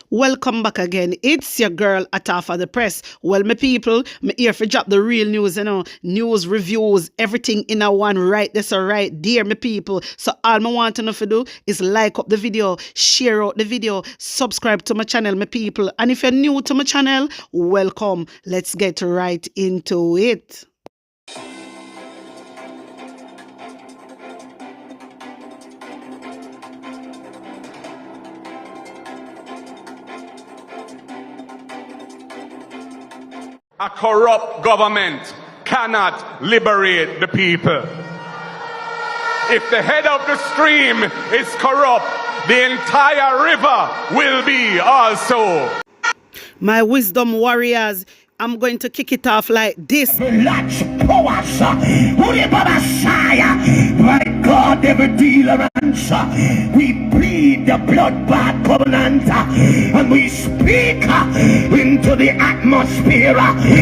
Welcome back again. It's your girl Atafa the Press. Well, my people, me here for drop the real news, news, reviews, everything in a one right. That's all right, dear my people. So all I want to know to do is like up the video, share out the video, subscribe to my channel, my people. And if you're new to my channel, welcome. Let's get right into it. A corrupt government cannot liberate the people. If the head of the stream is corrupt, the entire river will be also. My wisdom warriors, I'm going to kick it off like this. My God, every deliverance, we plead the blood-bought covenant, and we speak into the atmosphere,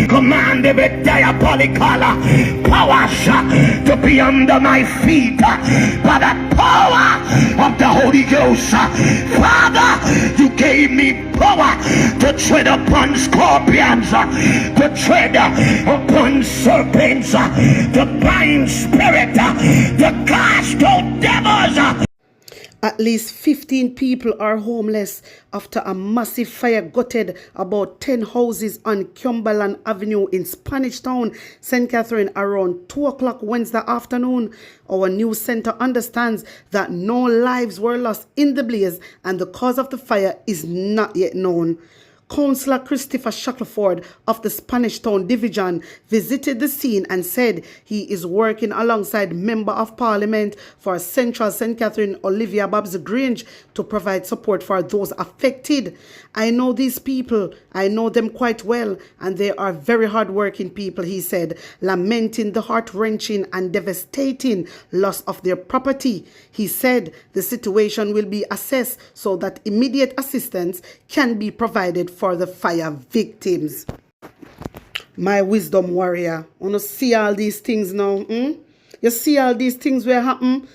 command every diabolical powers to be under my feet by the power of the Holy Ghost. Father, you gave me power to tread upon scorpions, to tread upon serpents, to bind spirit, to cast out devils. At least 15 people are homeless after a massive fire gutted about 10 houses on Cumberland Avenue in Spanish Town, St. Catherine, around 2 o'clock Wednesday afternoon. Our news center understands that no lives were lost in the blaze and the cause of the fire is not yet known. Councillor Christopher Shackleford of the Spanish Town Division visited the scene and said he is working alongside Member of Parliament for Central St. Catherine Olivia Babs Grange to provide support for those affected. I know these people, I know them quite well, and they are very hard-working people, he said, lamenting the heart-wrenching and devastating loss of their property. He said the situation will be assessed so that immediate assistance can be provided for the fire victims. My wisdom warrior, wanna see all these things now? You see all these things where happen?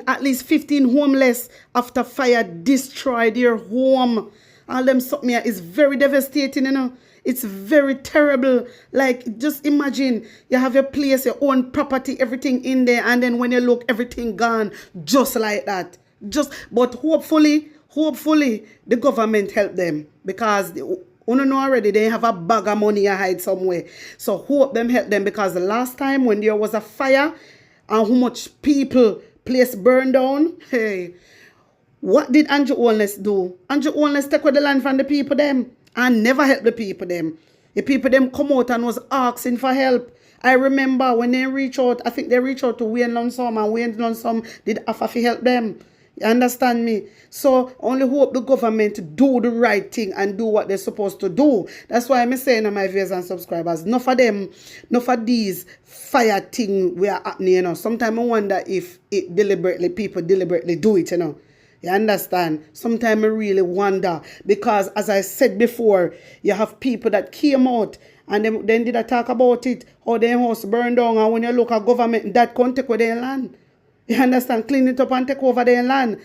At least 15 homeless after fire destroyed their home. All them something here is very devastating, It's very terrible. Like, just imagine you have your place, your own property, everything in there, and then when you look, everything gone just like that. But hopefully, the government help them, because you know already they have a bag of money hide somewhere. So hope them help them, because the last time when there was a fire and how much people place burned down, hey, what did Andrew Holness do? Andrew Holness take away the land from the people them and never help the people them. The people them come out and was asking for help. I remember when they reach out, I think they reached out to Wayne Lunsum, and Wayne Lunsum did offer to help them. You understand me? So only hope the government do the right thing and do what they're supposed to do. That's why I'm saying to my viewers and subscribers, enough for them, enough for these fire thing we are happening, Sometimes I wonder if people deliberately do it, You understand? Sometimes I really wonder, because as I said before, you have people that came out and then did I talk about it, how their house burned down, and when you look at government, that can't take away their land. You understand? Clean it up and take over their land.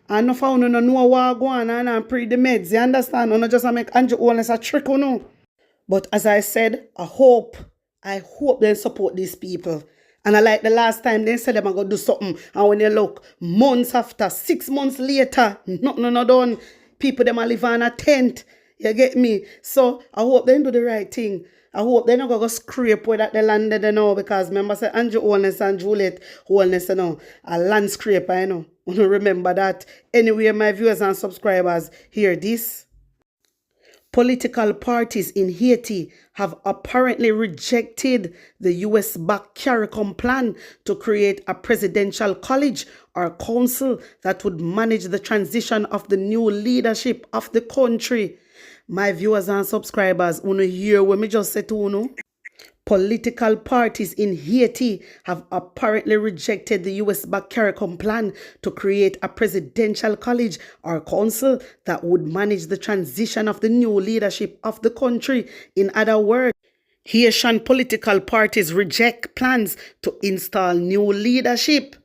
And no found no know what go on and pre the meds. You understand? No just make Andrew Holness a trick, But as I said, I hope they support these people. And I like the last time they said they're going to do something. And when you look, months after, 6 months later, nothing not done. People them are live on a tent. You get me? So I hope they do the right thing. I hope they're not going to scrape where that they landed, because remember, say Andrew Holness and Juliet Holness, a land scraper, Want to remember that. Anyway, my viewers and subscribers, hear this. Political parties in Haiti have apparently rejected the US-backed CARICOM plan to create a presidential college or council that would manage the transition of the new leadership of the country. My viewers and subscribers, wanna hear what me just said to you? Political parties in Haiti have apparently rejected the US-backed CARICOM plan to create a presidential college or council that would manage the transition of the new leadership of the country. In other words, Haitian political parties reject plans to install new leadership.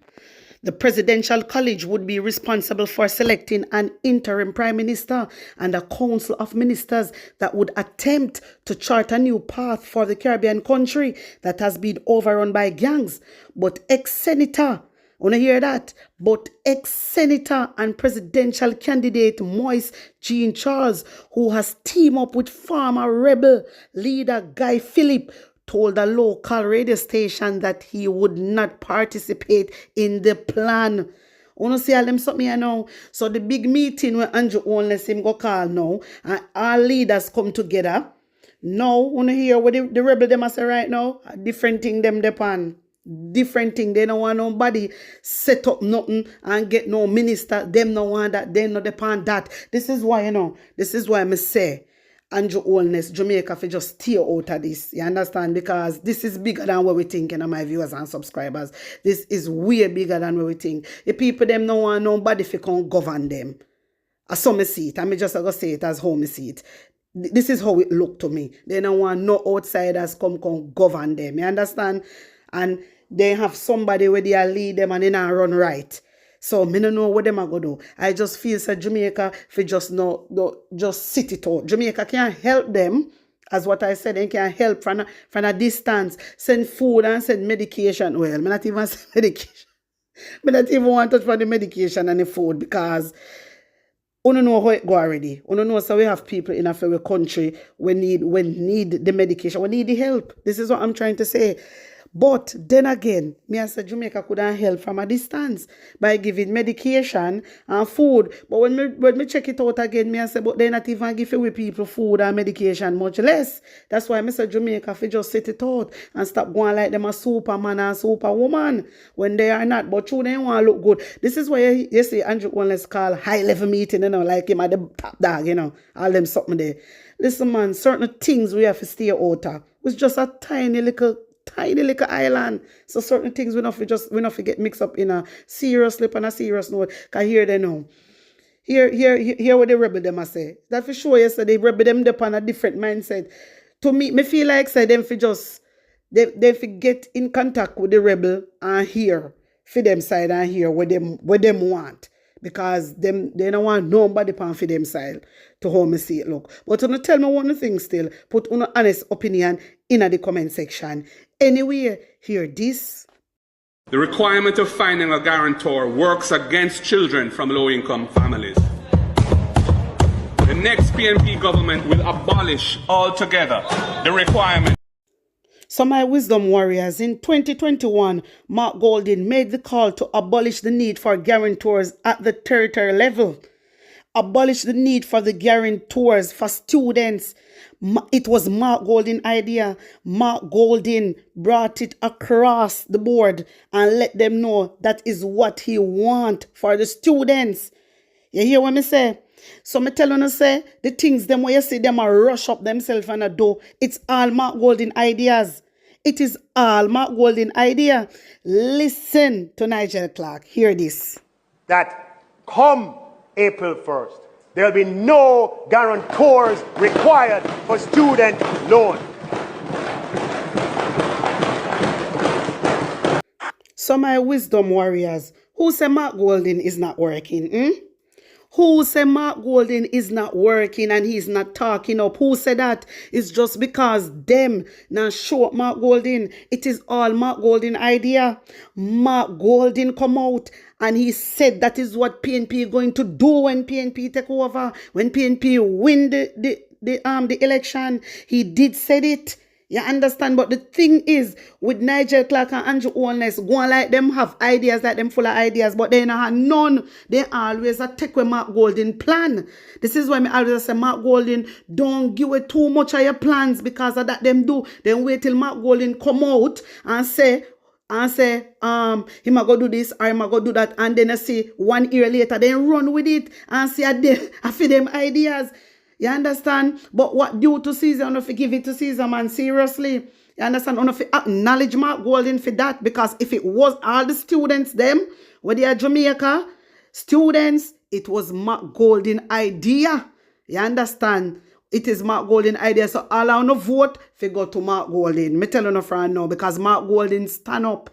The Presidential College would be responsible for selecting an interim prime minister and a council of ministers that would attempt to chart a new path for the Caribbean country that has been overrun by gangs. But ex-senator, wanna hear that? But ex-senator and presidential candidate Moise Jean Charles, who has teamed up with former rebel leader Guy Philip, told a local radio station that he would not participate in the plan. Wanna see all them something here now? So the big meeting where Andrew Holness him go call now, and all leaders come together. Now, wanna hear what the rebel them a say right now? A different thing them depend. Different thing. They don't want nobody set up nothing and get no minister. Them no want that. They no depend that. This is why, this is why I say Andrew Holness, Jamaica, for just steer out of this. You understand? Because this is bigger than what we think, my viewers and subscribers. This is way bigger than what we think. The people them no want nobody if can govern them. I saw me see it. I'm just going to say it as how me see it. This is how it look to me. They don't want no outsiders come govern them. You understand? And they have somebody where they lead them and they not run right. So me don't know what them are going to do. I just feel that Jamaica for just just sit it out. Jamaica can't help them, as what I said, they can help from a distance. Send food and send medication. Well, me not even send medication. Me not even want to touch for the medication and the food because we don't know how it go already. We don't know, so we have people in our country we need the medication, we need the help. This is what I'm trying to say. But then again, me I said Jamaica couldn't help from a distance by giving medication and food. But when me check it out again, me I say, but they not even give away people food and medication, much less. That's why I said Jamaica fi just set it out and stop going like them a superman and superwoman when they are not. But you they want to look good. This is why you see Andrew Holness call high level meeting, like him at the top dog, all them something there. Listen, man, certain things we have to stay out of. It's just a tiny little island. So certain things we not get mixed up in a serious slip and a serious note. Cause here they know. Here what the rebel them I say. That for sure yesterday rebel them upon a different mindset. To me feel like say them for just they get in contact with the rebel and hear for them side and hear what them want. Because they don't want nobody pan for them side to how me see it look. But you tell me one thing still. Put an honest opinion in the comment section. Anyway, hear this. The requirement of finding a guarantor works against children from low-income families. The next PNP government will abolish altogether the requirement. So my wisdom warriors, in 2021, Mark Golding made the call to abolish the need for guarantors at the territory level. Abolish the need for the guarantors for students. It was Mark Golding's idea. Mark Golding brought it across the board and let them know that is what he wants for the students. You hear what me say? So me tell you say, the things them where you see them a rush up themselves and a do, it's all Mark Golding ideas. It is all Mark Golding idea. Listen to Nigel Clark. Hear this. That come April 1st, there will be no guarantors required for student loan. So my wisdom warriors, who say Mark Golding is not working? Who say Mark Golding is not working and he's not talking up? Who said that? It's just because them now show up Mark Golding. It is all Mark Golding idea. Mark Golding come out and he said that is what PNP is going to do when PNP take over. When PNP win the election. He did said it. You understand? But the thing is, with Nigel Clark and Andrew Holness, going like them have ideas, like them full of ideas, but they don't have none. They always take with Mark Golding plan. This is why I always say, Mark Golding, don't give away too much of your plans because of that them do. Then wait till Mark Golding come out and say, he might go do this or he might go do that, and then I see 1 year later, then run with it and say, I feed them ideas. You understand? But what due to Caesar, I don't give it to Caesar, man, seriously. You understand? I don't acknowledge Mark Golding for that, because if it was all the students, them, where they are Jamaica, students, it was Mark Golding idea. You understand? it is Mark Golding idea. So all I no vote if you go to Mark Golding. Me tell you no friend now because Mark Golding stand up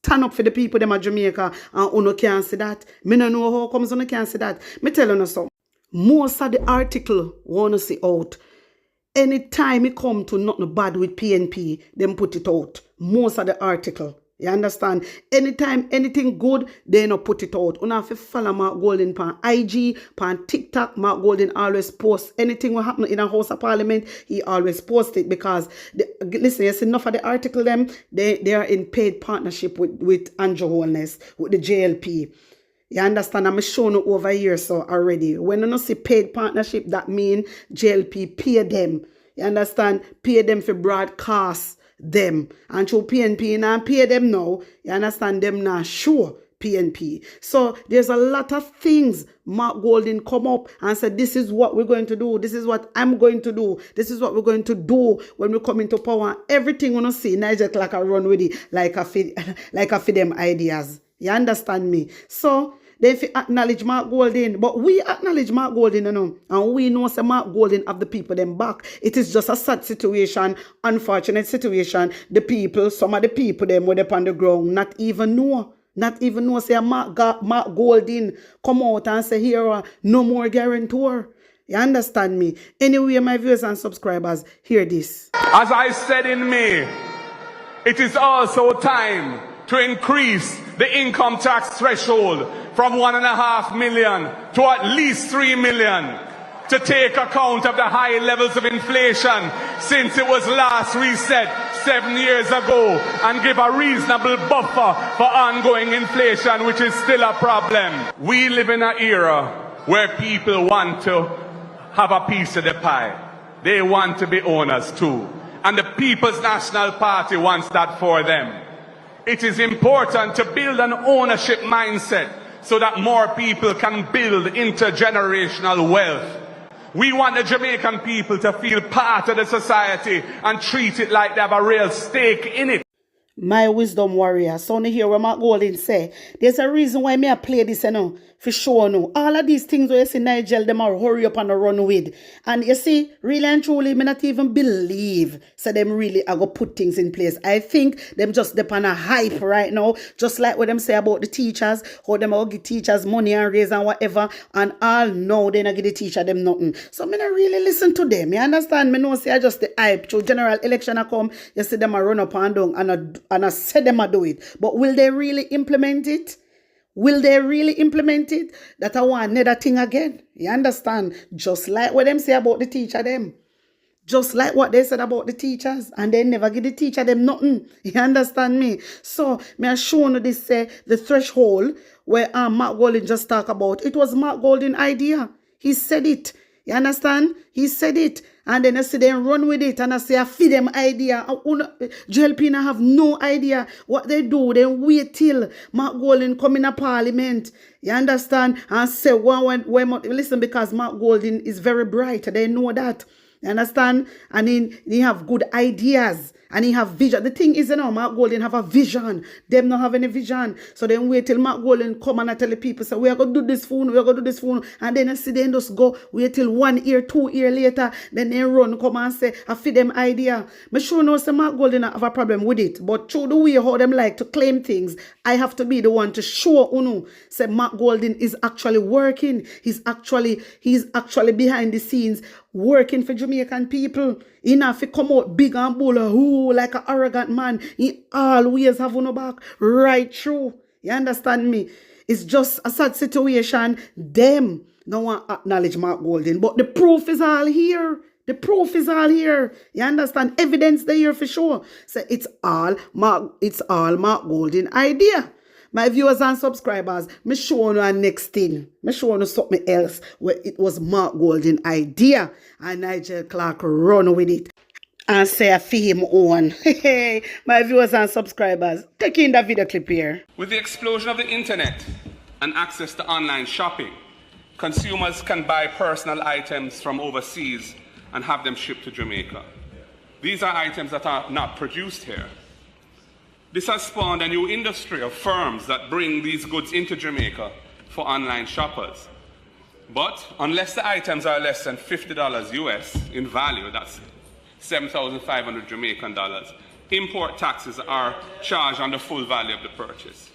for the people them at Jamaica and uno can't see that. Me no know how comes uno can't see that. Me tell you no something. Most of the article wanna see out. Anytime it come to nothing bad with PNP, them put it out. Most of the article. You understand? Anytime anything good, they no put it out. You have to follow Mark Golding on IG, on TikTok. Mark Golding always post anything what happen in a House of Parliament. He always post it because listen, you see enough of the article them. They are in paid partnership with Andrew Holness, with the JLP. You understand? I'm showing you over here so already. When you don't see paid partnership, that mean JLP pay them. You understand? Pay them for broadcast them. And through PNP and pay them now. You understand? Them now sure PNP. So there's a lot of things Mark Golding come up and said, this is what we're going to do. This is what I'm going to do. This is what we're going to do when we come into power. Everything we don't see, Niger Clark run with it like a feed them ideas. You understand me? So they acknowledge Mark Golding, but we acknowledge Mark Golding, you know, and we know say Mark Golding have the people them back. It is just a sad situation, unfortunate situation. The people, some of the people them were up on the ground, not even know say Mark Golding come out and say here no more guarantor. You understand me? Anyway, my viewers and subscribers, hear this. As I said in May, it is also time to increase the income tax threshold from 1.5 million to at least 3 million to take account of the high levels of inflation since it was last reset 7 years ago and give a reasonable buffer for ongoing inflation, which is still a problem. We live in an era where people want to have a piece of the pie. They want to be owners too. And the People's National Party wants that for them. It is important to build an ownership mindset so that more people can build intergenerational wealth. We want the Jamaican people to feel part of the society and treat it like they have a real stake in it. My wisdom warrior, so hear what Mark Golding say. There's a reason why me I play this, you know, for sure, no. All of these things where you see Nigel, them are hurry up and run with. And you see, really and truly, me not even believe, so them really are going to put things in place. I think them just depend on a hype right now, just like what them say about the teachers, how them all give teachers money and raise and whatever, and all know they not give the teacher them nothing. So me not really listen to them, you understand? Me know say I just the hype. Through general election I come, you see them a run up and down, and I said them a do it. But will they really implement it? Will they really implement it? That I want another thing again. You understand? Just like what them say about the teacher them. Just like what they said about the teachers. And they never give the teacher them nothing. You understand me? So, me I show you this, the threshold where Mark Golding just talk about. It was Mark Golding idea. He said it. You understand? He said it. And then I see them run with it. And I say I feed them idea. JLP now have no idea what they do. They wait till Mark Golding come in a parliament. You understand? And say, listen, because Mark Golding is very bright. They know that. You understand? And he have good ideas. And he have vision. The thing is, you know, Mark Golding have a vision. Them not have any vision. So then wait till Mark Golding come and I tell the people, say, we are going to do this phone, we are going to do this phone. And then I see them just go, wait till 1 year, 2 years later, then they run, come and say, I feed them idea. Me sure know, say Mark Golding have a problem with it. But through the way how them like to claim things, I have to be the one to show, say Mark Golding is actually working. He's actually behind the scenes working for Jamaican people. He not fi come out big and bold, like an arrogant man. He always have no back right through. You understand me? It's just a sad situation. Them no one acknowledge Mark Golding, but the proof is all here. The proof is all here. You understand? Evidence there here for sure. So it's all Mark Golding idea. My viewers and subscribers, me show you a next thing. Me show you something else where it was Mark Golding idea and Nigel Clark run with it and say I feel him on. My viewers and subscribers, take in the video clip here. With the explosion of the internet and access to online shopping, consumers can buy personal items from overseas and have them shipped to Jamaica. These are items that are not produced here. This has spawned a new industry of firms that bring these goods into Jamaica for online shoppers. But unless the items are less than $50 US in value, that's 7,500 Jamaican dollars, import taxes are charged on the full value of the purchase.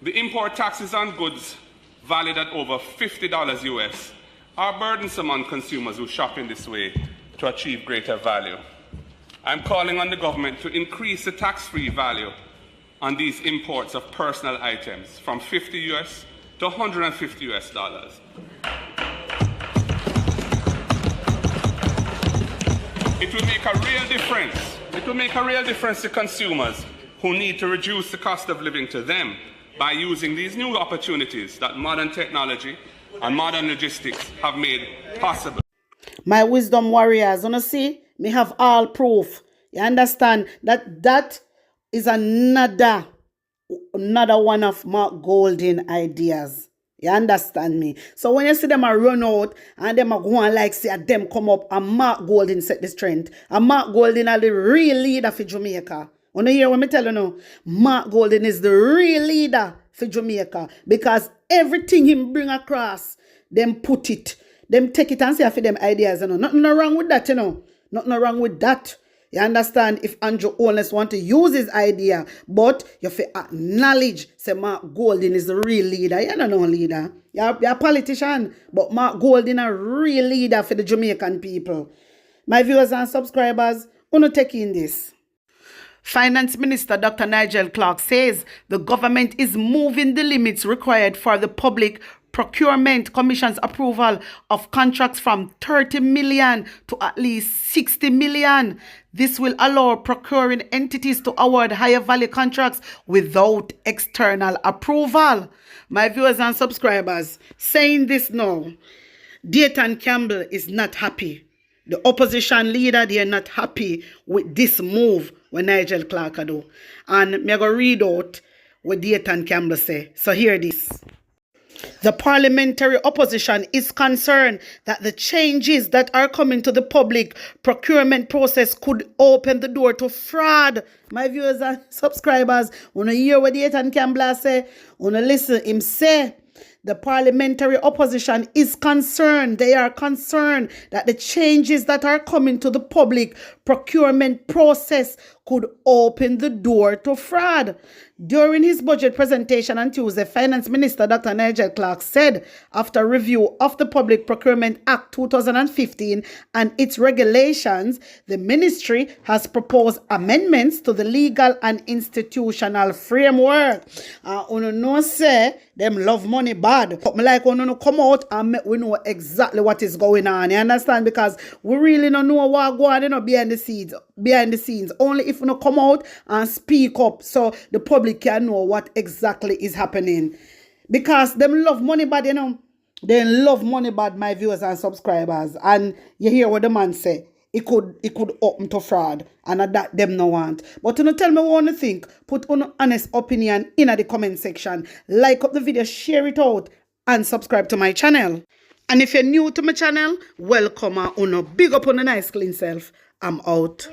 The import taxes on goods valued at over $50 US are burdensome on consumers who shop in this way to achieve greater value. I'm calling on the government to increase the tax-free value on these imports of personal items from 50 US to 150 US dollars. It will make a real difference. It will make a real difference to consumers who need to reduce the cost of living to them by using these new opportunities that modern technology and modern logistics have made possible. My wisdom warriors, you see, me have all proof. You understand that is another one of Mark Golden ideas. You understand me? So when you see them a run out and them a go on like say them come up and Mark Golden set the strength. And Mark Golden are the real leader for Jamaica. You know hear what me tell you now? Mark Golden is the real leader for Jamaica because everything him bring across, them put it, them take it and say for them ideas, you know. Nothing wrong with that, you know. Nothing wrong with that. You understand? If Andrew Holness want to use his idea, but you have to acknowledge, say Mark Golden is the real leader. You're not no leader. You're a politician, but Mark Golden a real leader for the Jamaican people. My viewers and subscribers, want to take in this. Finance Minister Dr. Nigel Clarke says the government is moving the limits required for the Public Procurement Commission's approval of contracts from 30 million to at least 60 million. This will allow procuring entities to award higher value contracts without external approval. My viewers and subscribers, saying this now, Dayton Campbell is not happy. The opposition leader, they are not happy with this move when Nigel Clarke do. And I'm going to read out what Dayton Campbell say. So hear this. The parliamentary opposition is concerned that the changes that are coming to the public procurement process could open the door to fraud. My viewers and subscribers, when you hear what Dayton Campbell say, when you listen him say, the parliamentary opposition is concerned. They are concerned that the changes that are coming to the public procurement process could open the door to fraud. During his budget presentation on Tuesday, Finance Minister Dr. Nigel Clarke said, after review of the Public Procurement Act 2015 and its regulations, the ministry has proposed amendments to the legal and institutional framework. You know say them love money bad. But me like when you come out and we know exactly what is going on. You understand? Because we really don't know what going on, you know, behind the scenes. Only if you come out and speak up so the public can know what exactly is happening. Because them love money bad, you know. They love money bad, my viewers and subscribers. And you hear what the man say. It could open to fraud. And that them no want. But you know, tell me what you think. Put an honest opinion in the comment section. Like up the video, share it out, and subscribe to my channel. And if you're new to my channel, welcome and big up on a nice clean self. I'm out.